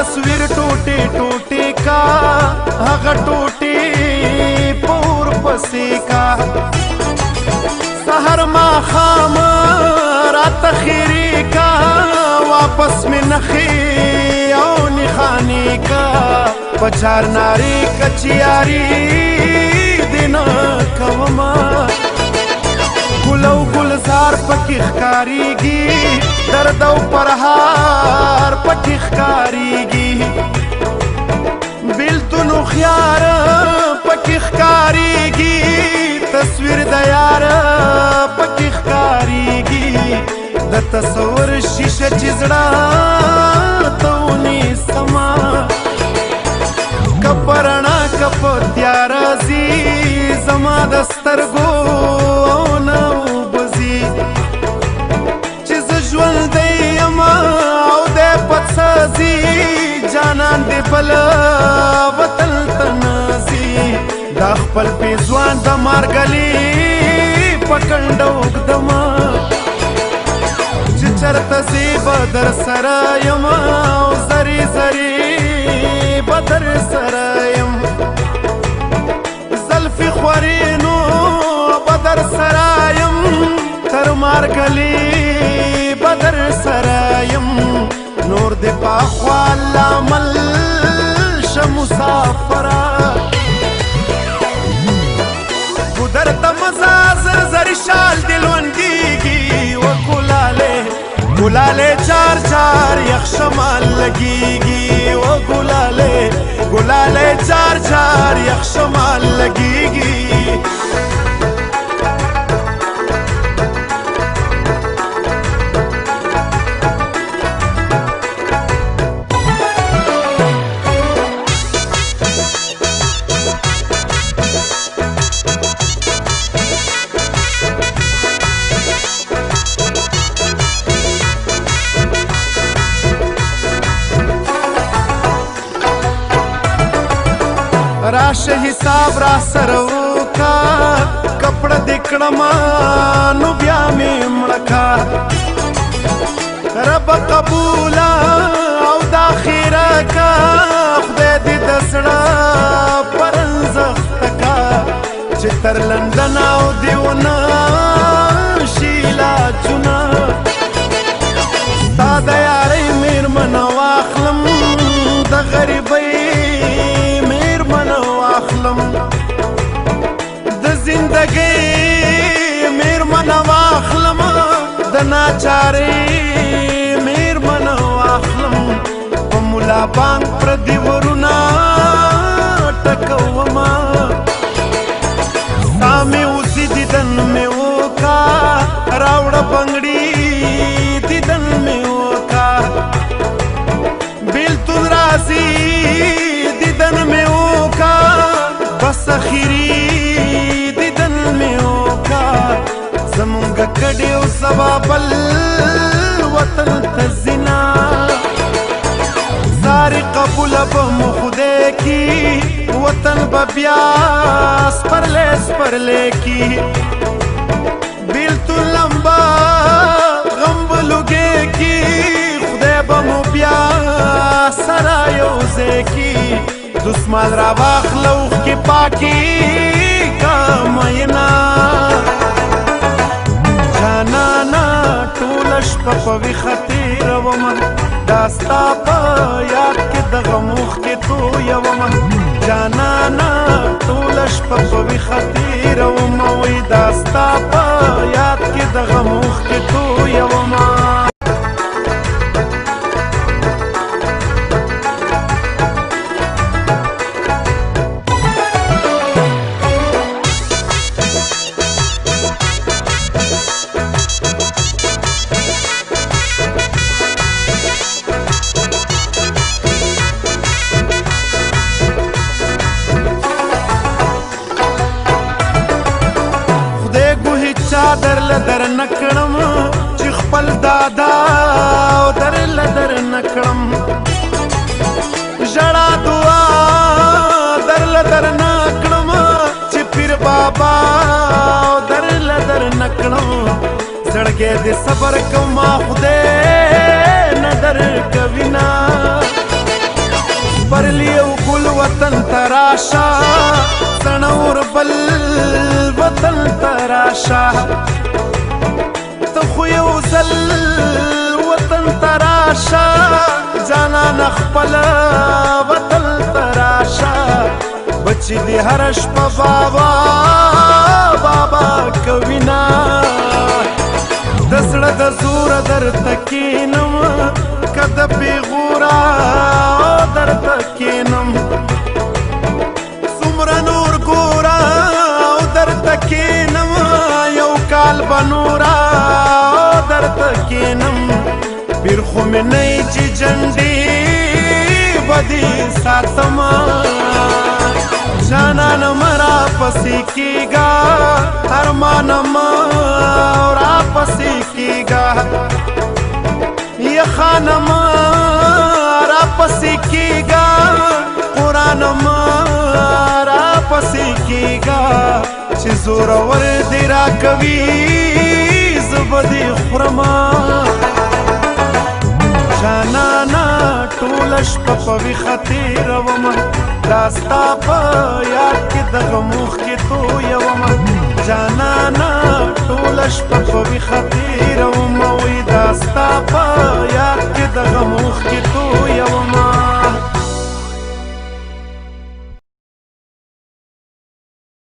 تصویر ټوټه ټوټه کا هغه ټوټه پور پسې کا سحر ما خام رات خیری کا واپس میں نخی او نخانی کا پچار ناری کچیاری دینا کوما گلو گلزار پکی خکاریگی درد و پرهار پکی خکاریگی بیلتون و خیار پکی خکاریگی تصویر دیار پکی خکاریگی د تصور شیشه چیزڑا تونی سما کپرنا کپ تیارازی زما دسترگو نو بزی چیز جول دی اما او دی پتسازی جانان دی بلا وطن تنازی دا خپل پیزوان دا مارگلی پکنڈوک دما چی چرتا زی بدر سرایم او زری زری بدر سرایم زلفی خورینو بدر سرایم تر مارگلی بدر سرایم نور دی پاخوال لامل شمسافرا گودر تمزا زر شال دلوندیگی و گلاله گلاله چار چار یخشمال لگیگی و گلاله گلاله چار چار یخشمال لگیگی راشه حساب را سرو کا کپڑا دکڑما نو بیا می مړکا رب قبولا او دا خیره کا خدای دې دسړه پرنزخت کا چې تر لندن او دیونه شیلا چونه ستا د یارۍ میرمن واخلم د غریبۍ د زندگی میرمن واخلم د ناچاری میرمن واخلم په ملا بانک پر دیورونا ټکوما سامي اوسې دیدن مې وکا راوړه بنګړي دیدن مې وکا بیلتون راځي دیدن مې وکا بس اخیری دیدن میو کا زمونگا کڑیو سوا بل وطن تزنا زاری قبول بمخدے کی وطن ببیاس پرلے کی بیلتون لمبا غمبلوگے کی خدے بمو بیاس سرائیوزے کی دسمال را واخلوخ کی پاکی کامینا جانانا ټولش په ویختی روما داستا په یاد کې د غموخ کې تو یوما جانانا ټولش په ویختی روما وی داستا په یاد کې د غموخ کې تو یوما در لدر نکړم چې خپل دادا او در لدر نکړم ژړا دعا در لدر نکړم چې پیر بابا او در لدر نکړم زړګې دې صبر کوما خدای نظر کوینا تراشا سنور بل وطن تراشا ته خو یو ځل وطن تراشا جانان خپل وطن تراشا بچی دی هر شپه بابا بابا کوینا د زړه د زور درته کینم که د پیغورا درته کینم څومره نور ګورا درته کینم یو کال به نورا درته کینم پیر خو مې نه یې چې جنډې به دې ساتمه جانان مرا پسی کیگا ارمانم را پسی کیگا یخانم را پسی کیگا قرآنم را پسی کیگا چه زور ور دی را کوي زبدی خورما جانانا ټول شپه په ویښه تېرومه دا ستا په یاد کې دغه موخ کې تویومه جانانا ټوله شپه په ویښه تېرومه